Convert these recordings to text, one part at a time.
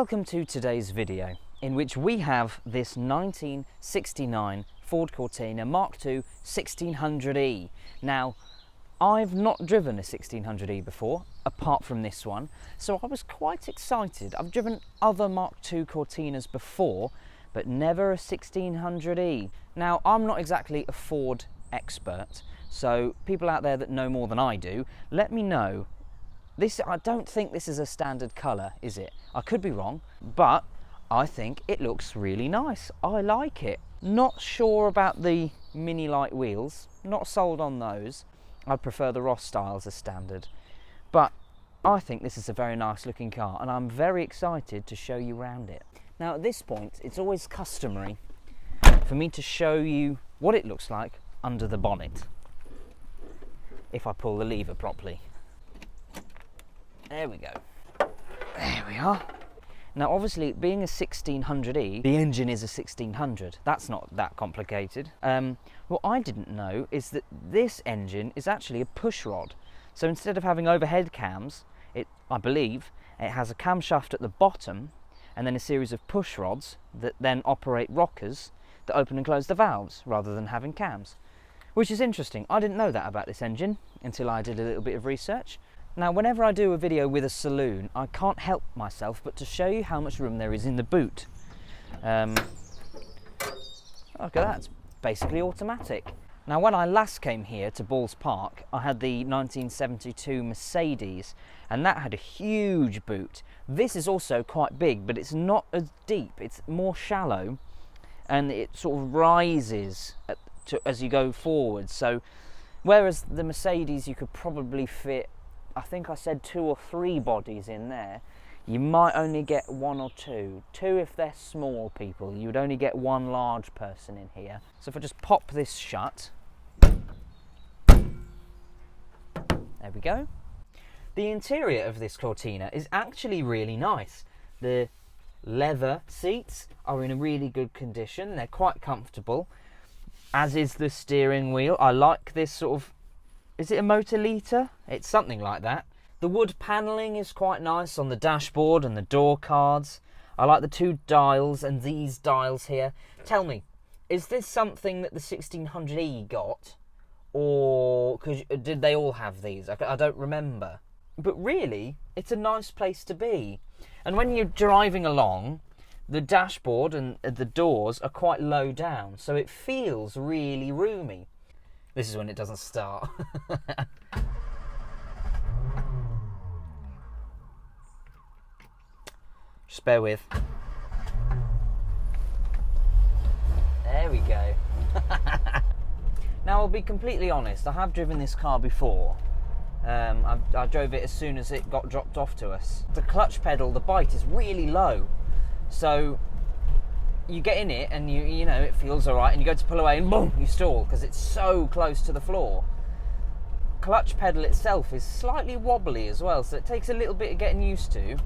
Welcome to today's video, in which we have this 1969 Ford Cortina Mk2 1600e. Now, I've not driven a 1600e before, apart from this one, so I was quite excited. I've driven other Mk2 Cortinas before, but never a 1600e. Now, I'm not exactly a Ford expert, so people out there that know more than I do, let me know. I don't think this is a standard colour, is it? I could be wrong, but I think it looks really nice. I like it. Not sure about the mini light wheels, not sold on those. I prefer the Ross styles as standard. But I think this is a very nice looking car, and I'm very excited to show you around it. Now at this point, it's always customary for me to show you what it looks like under the bonnet, if I pull the lever properly. There we go. There we are. Now obviously, being a 1600e, the engine is a 1600. That's not that complicated. What I didn't know is that this engine is actually a push rod. So instead of having overhead cams, I believe it has a camshaft at the bottom and then a series of push rods that then operate rockers that open and close the valves rather than having cams. Which is interesting. I didn't know that about this engine until I did a little bit of research. Now, whenever I do a video with a saloon, I can't help myself but to show you how much room there is in the boot. Look at that, it's basically automatic. Now, when I last came here to Balls Park, I had the 1972 Mercedes, and that had a huge boot. This is also quite big, but it's not as deep, it's more shallow, and it sort of rises as you go forward. So, whereas the Mercedes you could probably fit, I think I said 2 or 3 bodies in there, you might only get 1 or 2. 2 if they're small people. You would only get 1 large person in here. So if I just pop this shut, there we go. The interior of this Cortina is actually really nice. The leather seats are in a really good condition. They're quite comfortable, as is the steering wheel. I like this sort of, is it a motor-liter? It's something like that. The wood panelling is quite nice on the dashboard and the door cards. I like the 2 dials and these dials here. Tell me, is this something that the 1600e got? Or did they all have these? I don't remember. But really, it's a nice place to be. And when you're driving along, the dashboard and the doors are quite low down, so it feels really roomy. This is when it doesn't start. Just bear with. There we go. Now, I'll be completely honest, I have driven this car before. I drove it as soon as it got dropped off to us. The clutch pedal, the bite is really low. So you get in it and you know it feels alright, and you go to pull away and boom, you stall because it's so close to the floor. Clutch pedal itself is slightly wobbly as well, so it takes a little bit of getting used to.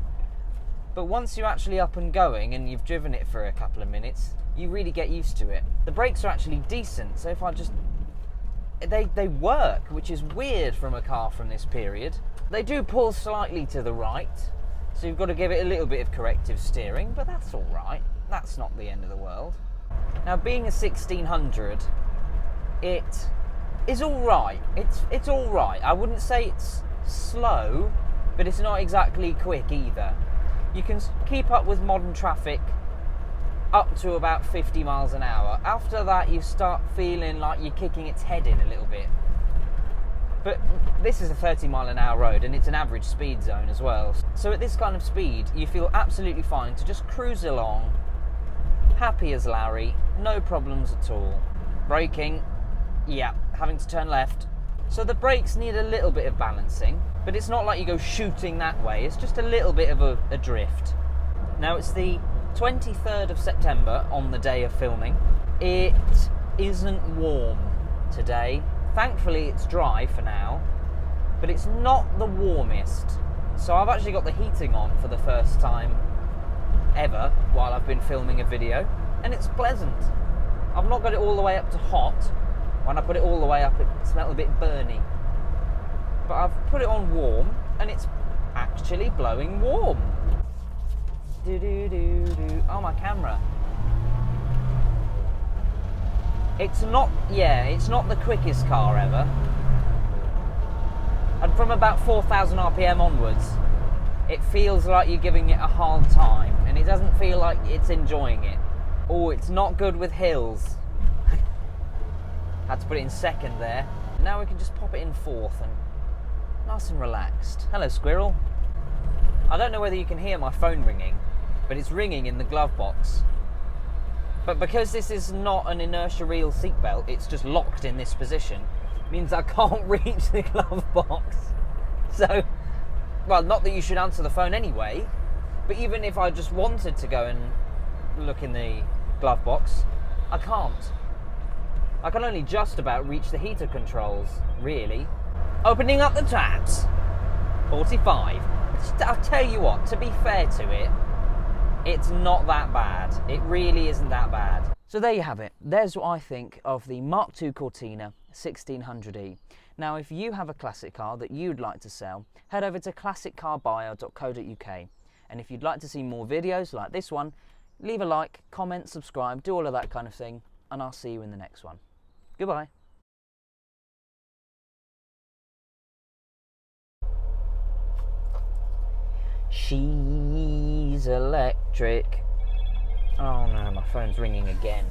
But once you're actually up and going and you've driven it for a couple of minutes, you really get used to it. The brakes are actually decent, so if I just... They work, which is weird from a car from this period. They do pull slightly to the right, so you've got to give it a little bit of corrective steering, but that's alright. That's not the end of the world. Now, being a 1600, it is alright. It's alright. I wouldn't say it's slow, but it's not exactly quick either. You can keep up with modern traffic up to about 50 miles an hour. After that, you start feeling like you're kicking its head in a little bit. But this is a 30-mile-an-hour road, and it's an average speed zone as well. So at this kind of speed, you feel absolutely fine to just cruise along, happy as Larry, no problems at all. Braking, yeah, having to turn left. So the brakes need a little bit of balancing, but it's not like you go shooting that way, it's just a little bit of a drift. Now, it's the 23rd of September on the day of filming. It isn't warm today. Thankfully, it's dry for now, but it's not the warmest. So I've actually got the heating on for the first time ever while I've been filming a video, and it's pleasant. I've not got it all the way up to hot. When I put it all the way up, it smelled a bit burny. But I've put it on warm, and it's actually blowing warm. Oh, my camera. It's not the quickest car ever. And from about 4,000 RPM onwards, it feels like you're giving it a hard time, and it doesn't feel like it's enjoying it. Oh, it's not good with hills. Had to put it in second there. Now we can just pop it in fourth and nice and relaxed. Hello, squirrel. I don't know whether you can hear my phone ringing, but it's ringing in the glove box. But because this is not an inertia reel seatbelt, it's just locked in this position, means I can't reach the glove box. So, well, not that you should answer the phone anyway, but even if I just wanted to go and look in the glove box, I can't. I can only just about reach the heater controls, really. Opening up the tabs. 45. I'll tell you what, to be fair to it, it's not that bad. It really isn't that bad. So there you have it. There's what I think of the Mark II Cortina 1600e. Now, if you have a classic car that you'd like to sell, head over to classiccarbuyer.co.uk. And if you'd like to see more videos like this one, leave a like, comment, subscribe, do all of that kind of thing, and I'll see you in the next one. Goodbye. She's electric. Oh no, my phone's ringing again.